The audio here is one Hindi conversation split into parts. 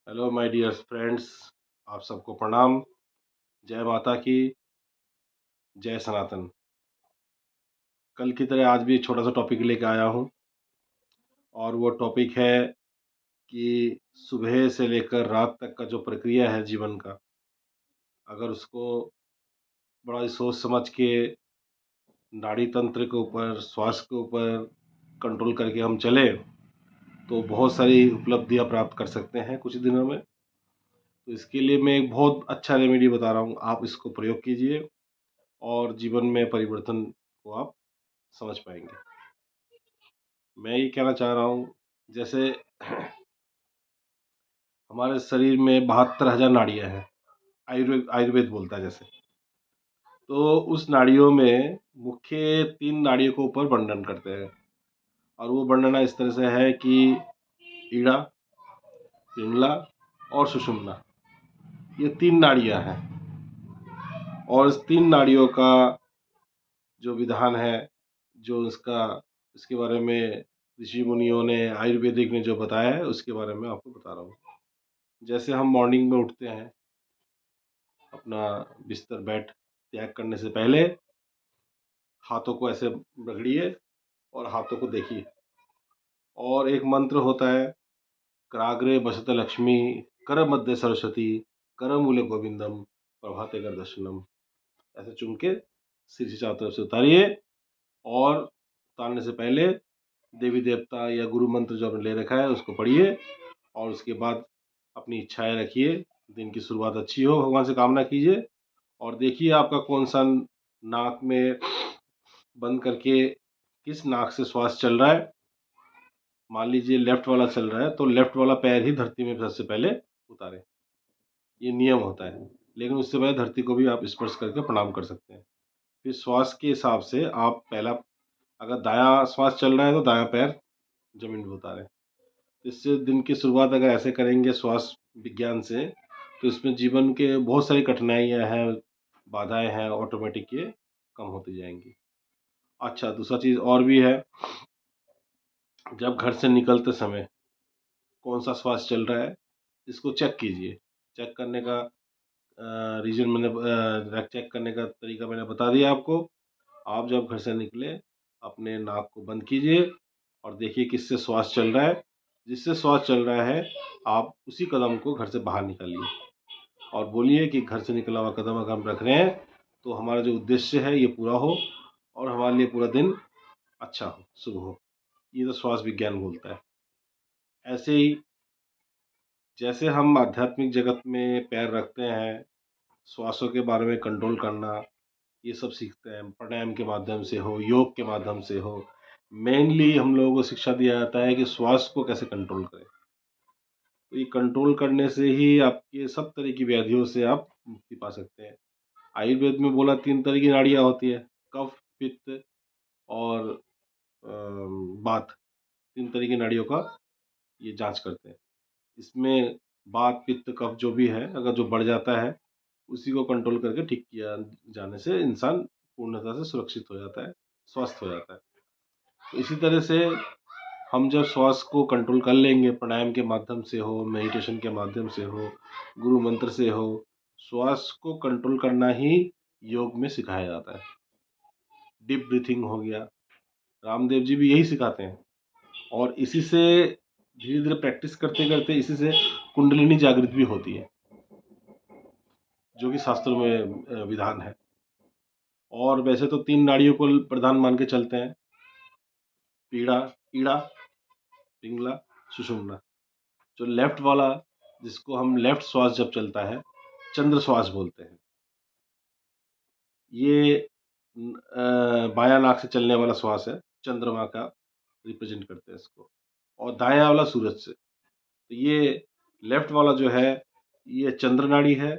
हेलो माय डियर फ्रेंड्स, आप सबको प्रणाम। जय माता की, जय सनातन। कल की तरह आज भी एक छोटा सा टॉपिक लेके आया हूँ और वो टॉपिक है कि सुबह से लेकर रात तक का जो प्रक्रिया है जीवन का, अगर उसको बड़ा ही सोच समझ के नाड़ी तंत्र के ऊपर, श्वास के ऊपर कंट्रोल करके हम चले तो बहुत सारी उपलब्धियाँ प्राप्त कर सकते हैं कुछ दिनों में। तो इसके लिए मैं एक बहुत अच्छा रेमेडी बता रहा हूँ, आप इसको प्रयोग कीजिए और जीवन में परिवर्तन को आप समझ पाएंगे। मैं ये कहना चाह रहा हूँ, जैसे हमारे शरीर में 72,000 नाड़ियाँ हैं, आयुर्वेद बोलता है जैसे। तो उस नाड़ियों में मुख्य 3 नाड़ियों को ऊपर वर्णन करते हैं और वो वर्णना इस तरह से है कि ईड़ा, पिंगला और सुषुम्ना, ये 3 नाड़ियाँ हैं और इस 3 नाड़ियों का जो विधान है, जो इसके बारे में ऋषि मुनियों ने, आयुर्वेदिक ने जो बताया है, उसके बारे में आपको बता रहा हूँ। जैसे हम मॉर्निंग में उठते हैं, अपना बिस्तर बेड त्याग करने से पहले हाथों को ऐसे रगड़िए और हाथों को देखिए और एक मंत्र होता है, कराग्रे बसत लक्ष्मी, कर मध्य सरस्वती, कर मूले गोविंदम, प्रभाते कर दर्शनम। ऐसे चुन के सिर से चारों तरफ से उतारिए और उतारने से पहले देवी देवता या गुरु मंत्र जो आपने ले रखा है उसको पढ़िए और उसके बाद अपनी इच्छाएं रखिए, दिन की शुरुआत अच्छी हो, भगवान से कामना कीजिए और देखिए आपका कौन सा नाक में बंद करके किस नाक से श्वास चल रहा है। मान लीजिए लेफ्ट वाला चल रहा है तो लेफ्ट वाला पैर ही धरती में सबसे पहले उतारें, ये नियम होता है। लेकिन उससे पहले धरती को भी आप स्पर्श करके प्रणाम कर सकते हैं। फिर श्वास के हिसाब से आप पहला, अगर दायां श्वास चल रहा है तो दायां पैर जमीन पर उतारें। इससे दिन की शुरुआत अगर ऐसे करेंगे श्वास विज्ञान से, तो इसमें जीवन के बहुत सारी कठिनाइयाँ हैं, बाधाएं हैं, ऑटोमेटिक ये कम होती जाएंगी। अच्छा, दूसरा चीज़ और भी है, जब घर से निकलते समय कौन सा श्वास चल रहा है इसको चेक कीजिए। चेक करने का रीजन मैंने चेक करने का तरीका मैंने बता दिया आपको। आप जब घर से निकले अपने नाक को बंद कीजिए और देखिए किससे श्वास चल रहा है। जिससे श्वास चल रहा है आप उसी कदम को घर से बाहर निकालिए और बोलिए कि घर से निकला हुआ कदम अगर हम रख रहे हैं तो हमारा जो उद्देश्य है ये पूरा हो और हमारे लिए पूरा दिन अच्छा हो, शुभ हो। ये तो श्वास विज्ञान बोलता है। ऐसे ही जैसे हम आध्यात्मिक जगत में पैर रखते हैं, श्वासों के बारे में कंट्रोल करना, ये सब सीखते हैं, प्राणायाम के माध्यम से हो, योग के माध्यम से हो। मेनली हम लोगों को शिक्षा दिया जाता है कि श्वास को कैसे कंट्रोल करें। तो ये कंट्रोल करने से ही आपके सब तरह की व्याधियों से आप मुक्ति पा सकते हैं। आयुर्वेद में बोला 3 तरह की नाड़ियाँ होती है, कफ, पित्त और वात। 3 तरह की नाड़ियों का ये जाँच करते हैं। इसमें वात, पित्त, कफ जो भी है, अगर जो बढ़ जाता है, उसी को कंट्रोल करके ठीक किया जाने से इंसान पूर्णतः से सुरक्षित हो जाता है, स्वस्थ हो जाता है। तो इसी तरह से हम जब श्वास को कंट्रोल कर लेंगे, प्राणायाम के माध्यम से हो, मेडिटेशन के माध्यम से हो, गुरु मंत्र से हो, श्वास को कंट्रोल करना ही योग में सिखाया जाता है। डीप ब्रीथिंग हो गया, रामदेव जी भी यही सिखाते हैं और इसी से धीरे धीरे प्रैक्टिस करते करते इसी से कुंडलिनी जागृत भी होती है, जो कि शास्त्रों में विधान है। और वैसे तो 3 नाड़ियों को प्रधान मान के चलते हैं, पीड़ा, ईड़ा, पिंगला, सुषुम्ना। जो लेफ्ट वाला, जिसको हम लेफ्ट श्वास जब चलता है, चंद्र श्वास बोलते हैं। ये बायां नाक से चलने वाला श्वास है, चंद्रमा का रिप्रेजेंट करते हैं इसको, और दायां वाला सूरज से। तो ये लेफ्ट वाला जो है ये चंद्र नाड़ी है,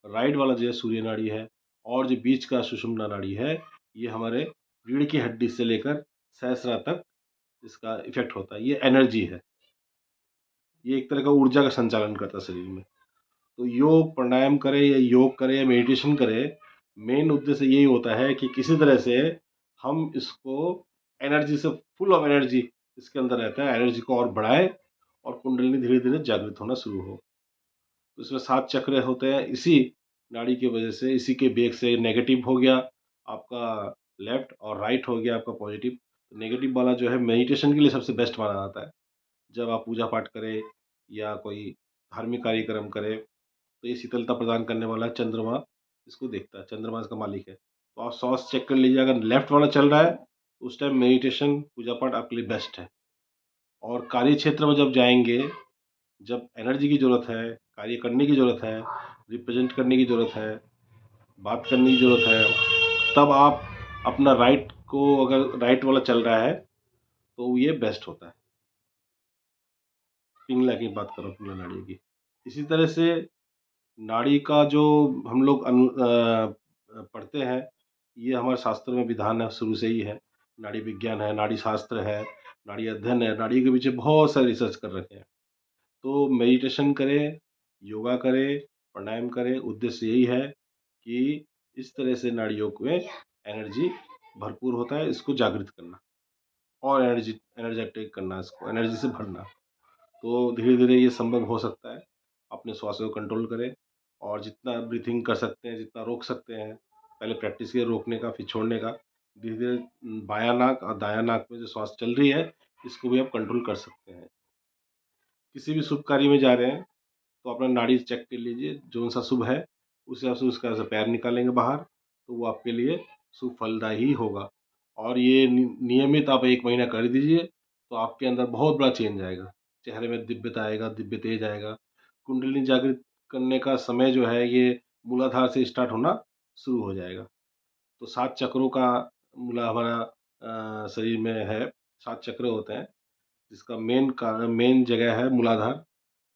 राइट वाला जो है सूर्य नाड़ी है और जो बीच का सुषुम्ना नाड़ी है ये हमारे रीढ़ की हड्डी से लेकर सहस्रा तक इसका इफेक्ट होता है। ये एनर्जी है, ये एक तरह का ऊर्जा का संचालन करता है शरीर में। तो योग प्राणायाम करे या योग करे या मेडिटेशन करे, मेन उद्देश्य यही होता है कि किसी तरह से हम इसको एनर्जी से, फुल ऑफ एनर्जी इसके अंदर रहता है, एनर्जी को और बढ़ाए और कुंडलिनी धीरे धीरे जागृत होना शुरू हो। तो इसमें 7 चक्र होते हैं। इसी नाड़ी की वजह से, इसी के वेग से नेगेटिव हो गया आपका लेफ्ट और राइट हो गया आपका पॉजिटिव। नेगेटिव वाला जो है मेडिटेशन के लिए सबसे बेस्ट माना जाता है। जब आप पूजा-पाठ करें या कोई धार्मिक कार्यक्रम करें, तो ये शीतलता प्रदान करने वाला चंद्रमा इसको देखता है, चंद्रमा इसका मालिक है। तो आप श्वास चेक कर लीजिए, अगर लेफ्ट वाला चल रहा है, उस टाइम मेडिटेशन, पूजा-पाठ आपके लिए बेस्ट है। और कार्य क्षेत्र में जब जाएँगे, जब एनर्जी की ज़रूरत है, कार्य करने की ज़रूरत है, रिप्रेज़ेंट करने की ज़रूरत है, बात करने की ज़रूरत है, तब आप अपना राइट को, अगर राइट वाला चल रहा है, तो ये बेस्ट होता है। पिंगला की बात कर रहा हूँ, पिंगला नाड़ी की। इसी तरह से नाड़ी का जो हम लोग पढ़ते हैं, ये हमारे शास्त्र में विधान है, शुरू से ही है। नाड़ी विज्ञान है, नाड़ी शास्त्र है, नाड़ी अध्ययन है, नाड़ी के पीछे बहुत सारे रिसर्च कर रखे हैं। तो मेडिटेशन करें, योगा करें, प्राणायाम करें, उद्देश्य यही है कि इस तरह से नाड़ियों में एनर्जी भरपूर होता है, इसको जागृत करना और एनर्जेटिक करना, इसको एनर्जी से भरना। तो धीरे-धीरे ये संभव हो सकता है। अपने श्वास को कंट्रोल करें और जितना ब्रीथिंग कर सकते हैं, जितना रोक सकते हैं, पहले प्रैक्टिस कीजिए रोकने का, फिर छोड़ने का। धीरे-धीरे बायाँ नाक और दायाँ नाक में जो श्वास चल रही है, इसको भी आप कंट्रोल कर सकते हैं। किसी भी शुभ कार्य में जा रहे हैं, तो अपना नाड़ी चेक कर लीजिए, जौन-सा शुभ है, उस हिसाब से उसका ऐसे पैर निकालेंगे बाहर, तो वो आपके लिए शुभ फलदायी होगा। और ये नियमित आप 1 महीना कर दीजिए, तो आपके अंदर बहुत बड़ा चेंज आएगा। चेहरे में दिव्यता आएगा, दिव्य तेज आएगा। कुंडलिनी जागृत करने का समय जो है, ये मूलाधार से स्टार्ट होना शुरू हो जाएगा। तो 7 चक्रों का मूला हमारा शरीर में है, 7 चक्र होते हैं, जिसका मेन जगह है मूलाधार।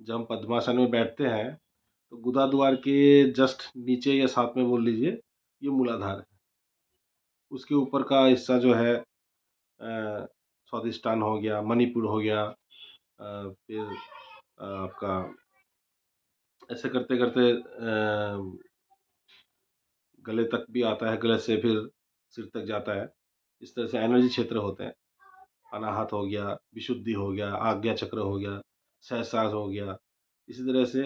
जब हम पद्मासन में बैठते हैं, तो गुदा-द्वार के जस्ट नीचे या साथ में बोल लीजिए, ये मूलाधार है। उसके ऊपर का हिस्सा जो है स्वादिष्टान हो गया, मणिपुर हो गया, फिर आपका ऐसे करते-करते गले तक भी आता है, गले से फिर सिर तक जाता है। इस तरह से एनर्जी क्षेत्र होते हैं। अनाहत हो गया, विशुद्धि हो गया, आज्ञा चक्र हो गया, सहस्रार हो गया। इसी तरह से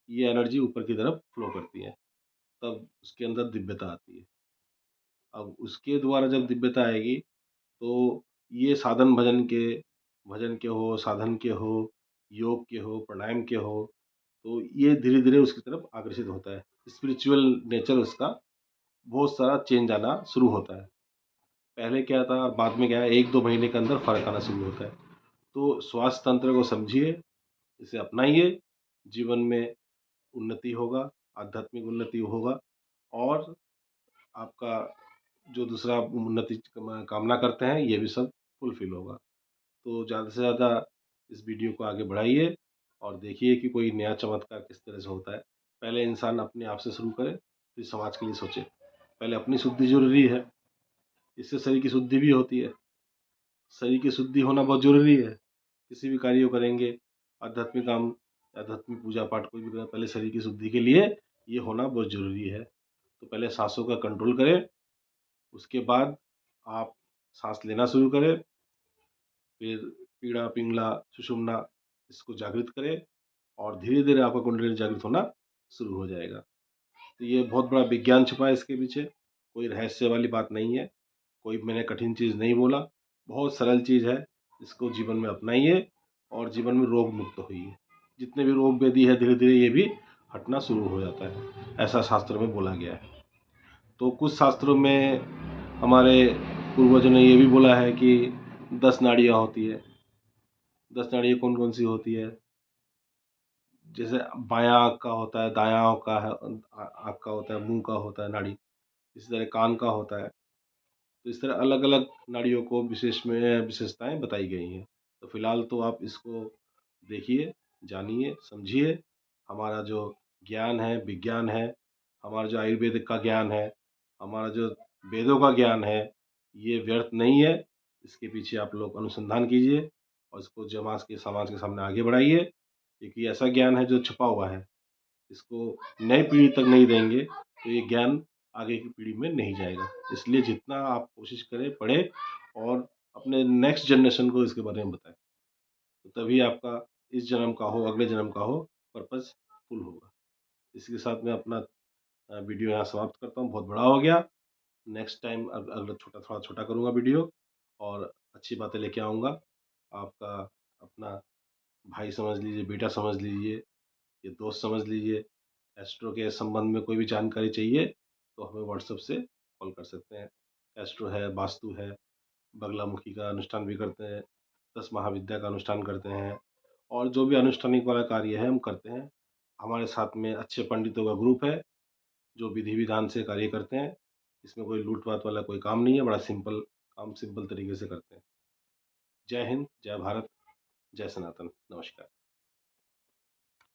ये एनर्जी ऊपर की तरफ फ्लो करती है, तब उसके अंदर दिव्यता आती है। अब उसके द्वारा जब दिव्यता आएगी, तो ये साधन भजन के हो, साधन के हो, योग के हो, प्राणायाम के हो, तो ये धीरे-धीरे उसकी तरफ आकर्षित होता है। स्पिरिचुअल नेचर उसका बहुत सारा चेंज आना शुरू होता है। पहले क्या था और बाद में क्या है, 1-2 महीने के अंदर फ़र्क आना शुरू होता है। तो श्वास तंत्र को समझिए, इसे अपनाइए, जीवन में उन्नति होगा, आध्यात्मिक उन्नति होगा और आपका जो दूसरा उन्नति कामना करते हैं, ये भी सब फुलफ़िल होगा। तो ज़्यादा से ज़्यादा इस वीडियो को आगे बढ़ाइए और देखिए कि कोई नया चमत्कार किस तरह से होता है। पहले इंसान अपने आप से शुरू करे, फिर समाज के लिए सोचे। पहले अपनी शुद्धि ज़रूरी है, इससे शरीर की शुद्धि भी होती है। शरीर की शुद्धि होना बहुत ज़रूरी है। किसी भी कार्य को करेंगे, आध्यात्मिक काम, आध्यात्मिक पूजा-पाठ कोई भी करें, पहले शरीर की शुद्धि के लिए ये होना बहुत ज़रूरी है। तो पहले साँसों का कंट्रोल करें, उसके बाद आप साँस लेना शुरू करें, फिर पीड़ा, पिंगला, सुषुम्ना इसको जागृत करें और धीरे-धीरे आपका कुंडलिनी जागृत होना शुरू हो जाएगा। तो ये बहुत बड़ा विज्ञान छुपा है इसके पीछे, कोई रहस्य वाली बात नहीं है, कोई मैंने कठिन चीज़ नहीं बोला, बहुत सरल चीज़ है, इसको जीवन में अपनाइए और जीवन में रोग मुक्त होइए। जितने भी रोग व्याधि है धीरे-धीरे ये भी हटना शुरू हो जाता है, ऐसा शास्त्र में बोला गया है। तो कुछ शास्त्रों में हमारे पूर्वजों ने ये भी बोला है कि 10 नाड़ियाँ होती है। 10 नाड़ियाँ कौन-कौन सी होती है? जैसे बायाँ आँख का होता है, दायाँ आँख का है, आँख का होता है, मुँह का होता है नाड़ी, इसी तरह कान का होता है। तो इस तरह अलग-अलग नाड़ियों को विशेषताएँ बताई गई हैं। तो फिलहाल तो आप इसको देखिए, जानिए, समझिए। हमारा जो ज्ञान है, विज्ञान है, हमारा जो आयुर्वेदिक का ज्ञान है, हमारा जो वेदों का ज्ञान है, ये व्यर्थ नहीं है। इसके पीछे आप लोग अनुसंधान कीजिए और इसको समाज के सामने आगे बढ़ाइए, क्योंकि ऐसा ज्ञान है जो छुपा हुआ है। इसको नई पीढ़ी तक नहीं देंगे, तो ये ज्ञान आगे की पीढ़ी में नहीं जाएगा। इसलिए जितना आप कोशिश करें, पढ़ें और अपने नेक्स्ट जनरेशन को इसके बारे में बताएँ। तो तभी आपका इस जन्म का हो, अगले जन्म का हो, पर्पज़ फुल होगा। इसी के साथ मैं अपना वीडियो यहाँ समाप्त करता हूँ, बहुत बड़ा हो गया। नेक्स्ट टाइम अगला थोड़ा छोटा करूँगा वीडियो और अच्छी बातें लेके आऊँगा। आपका अपना भाई समझ लीजिए, बेटा समझ लीजिए, ये दोस्त समझ लीजिए। एस्ट्रो के संबंध में कोई भी जानकारी चाहिए तो हमें व्हाट्सएप से कॉल कर सकते हैं। एस्ट्रो है, वास्तु है, बगलामुखी का अनुष्ठान भी करते हैं, 10 महाविद्या का अनुष्ठान करते हैं और जो भी अनुष्ठानिक वाला कार्य है हम करते हैं। हमारे साथ में अच्छे पंडितों का ग्रुप है जो विधि विधान से कार्य करते हैं। इसमें कोई लूट-पाट वाला कोई काम नहीं है, बड़ा सिंपल काम सिंपल तरीके से करते हैं। जय हिंद, जय भारत, जय सनातन। नमस्कार।